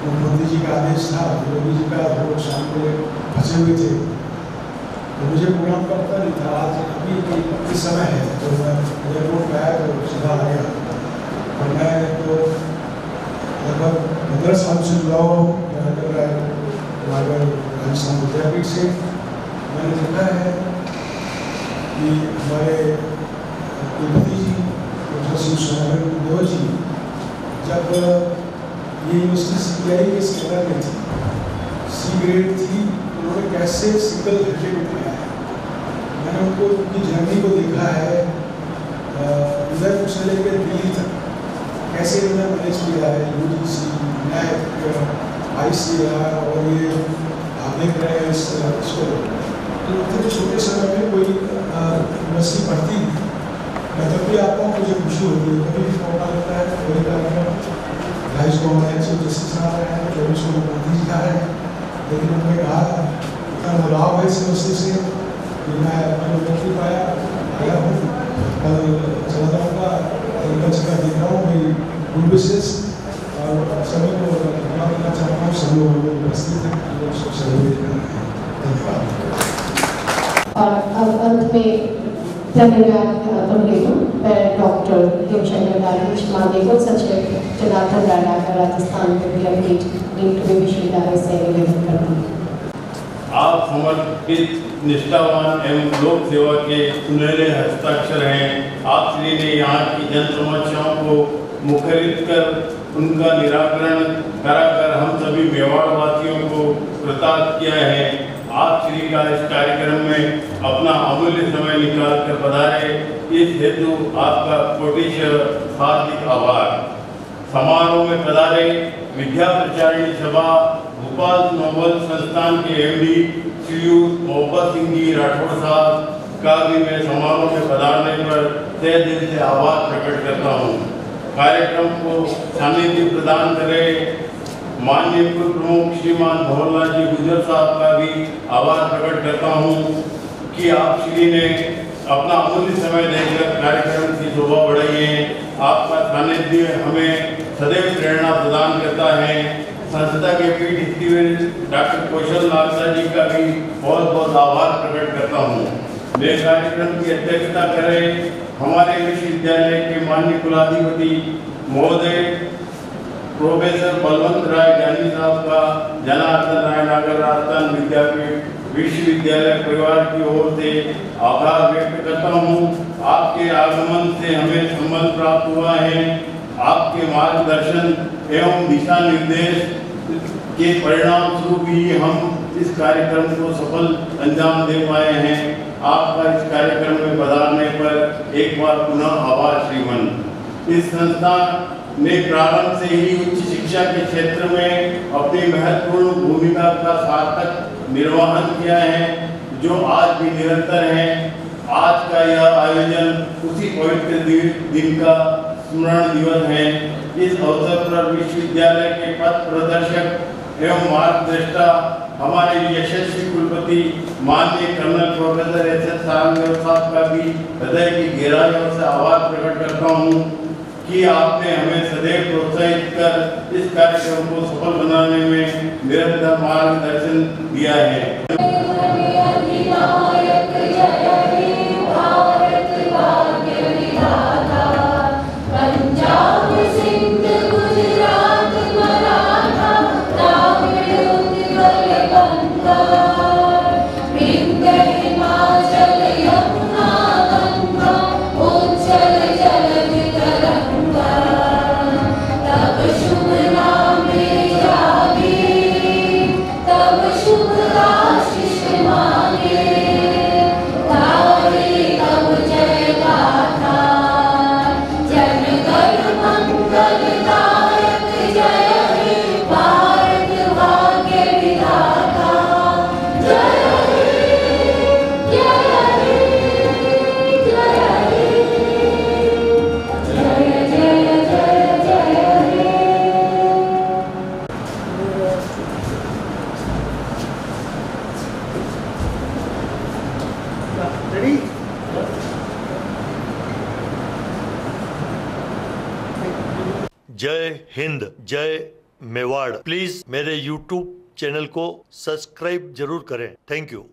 तो मोदी जी का आदेश था, योगी जी का, वो शाम को फंसे हुए थे, तो मुझे प्रोग्राम का पता नहीं था। आज अभी इस समय है, तो मैं एयरपोर्ट में आया तो सीधा आ गया और मैं तो लगभग 15 साल से जुड़ा हुआ हूँ नागर राजस्थान विद्यापीठ से। मैंने देखा है कि हमारे कुलपति जी प्रोफेसर सोनागर देव जी जब ये यूनिवर्सिटी CBI के स्कैनर में थी, C ग्रेड थी, उन्होंने कैसे सिंगल हेडेड उठाया है। मैंने उनको उनकी जर्नी को देखा है, उधर से लेकर दिल्ली तक कैसे उन्होंने मैनेज किया है। UGC, NAC, ICAR और ये आप देख रहे हैं इसको। तो इतने छोटे समय में कोई यूनिवर्सिटी पढ़ती थी, मैं जब भी आता हूँ मुझे खुशी होती है। कभी मौका लगता है कोई कार्यक्रम 22 को हमारे जस्टिस आ रहे हैं, 24 को गांधी जी आ रहे हैं, लेकिन उन्होंने कहा इतना लगाव है इस यूनिवर्सिटी से कि मैं नहीं पाया, आया हूँ, कल चला जाऊँगा, का देख रहा हूँ मेरी गुड विशेष और सभी को धन्यवाद देना चाहता हूँ। सब लोग उपस्थित हैं, उसको सेलिब्रेट कर रहे हैं। धन्यवाद। और अब अंत में धन्यवाद मैं डॉक्टर हेमचंद्र दानिश माननीय कुल सचिव जनार्दन राय नागर राजस्थान विद्यापीठ नीट विश्वविद्यालय से निवेदन करती हूँ। आप समर्पित निष्ठावान एवं लोक सेवा के सुनहरे हस्ताक्षर हैं। आप श्री ने यहाँ की जन समस्याओं को मुखरित कर उनका निराकरण कराकर हम सभी मेवाड़ वासियों को कृतार्थ किया है। आप श्री का इस कार्यक्रम में अपना अमूल्य समय निकाल कर पधारे, इस हेतु आपका कोटिशः हार्दिक आभार। समारोह में पधारे विद्या प्रचारिणी सभा भोपाल नोबल संस्थान के MD श्रीयुत मोहब्बत सिंह जी राठौड़ साहब का भी मैं समारोह में पधारने पर तहे दिल से आभार प्रकट करता हूँ। कार्यक्रम को सानिध्य प्रदान करे माननीय पूर्व प्रमुख श्रीमान भंवरलाल जी गुजर साहब का भी आभार प्रकट करता हूँ कि आप श्री ने अपना अमूल्य समय देकर कार्यक्रम की शोभा बढ़ाई है। आपका सानिध्य हमें सदैव प्रेरणा प्रदान करता है। संस्था के पीठ हिस्ट्रीविद डॉक्टर कौशल नागसा जी का भी बहुत बहुत आभार प्रकट करता हूँ। मैं कार्यक्रम की अध्यक्षता करें हमारे विश्वविद्यालय के माननीय कुलाधिपति महोदय प्रोफेसर बलवंत राय जानी साहब का जनार्दन राय नागर राजस्थान विद्यापीठ विश्वविद्यालय परिवार की ओर से आभार व्यक्त करता हूँ। आपके आगमन से हमें सम्मान प्राप्त हुआ है। आपके मार्गदर्शन एवं दिशा निर्देश के परिणाम स्वरूप ही हम इस कार्यक्रम को सफल अंजाम दे पाए हैं। आपका इस कार्यक्रम में पधारने पर एक बार पुनः आभार श्रीमन। इस संस्था ने प्रारंभ से ही उच्च शिक्षा के क्षेत्र में अपनी महत्वपूर्ण भूमिका का सार्थक निर्वहन किया है, जो आज भी निरंतर है। आज का यह आयोजन उसी पवित्र दिन का स्मरण दिवस है। इस अवसर पर विश्वविद्यालय के पथ प्रदर्शक एवं मार्गदर्शिता हमारे यशस्वी कुलपति माननीय कर्नल प्रोफेसर SS साहब का भी हृदय की गहराइयों से आभार प्रकट करता हूँ कि आपने हमें सदैव प्रोत्साहित कर इस कार्यक्रम को सफल बनाने में निरंतर मार्गदर्शन दिया है। जय हिंद, जय मेवाड़। प्लीज मेरे YouTube चैनल को सब्सक्राइब जरूर करें। Thank you.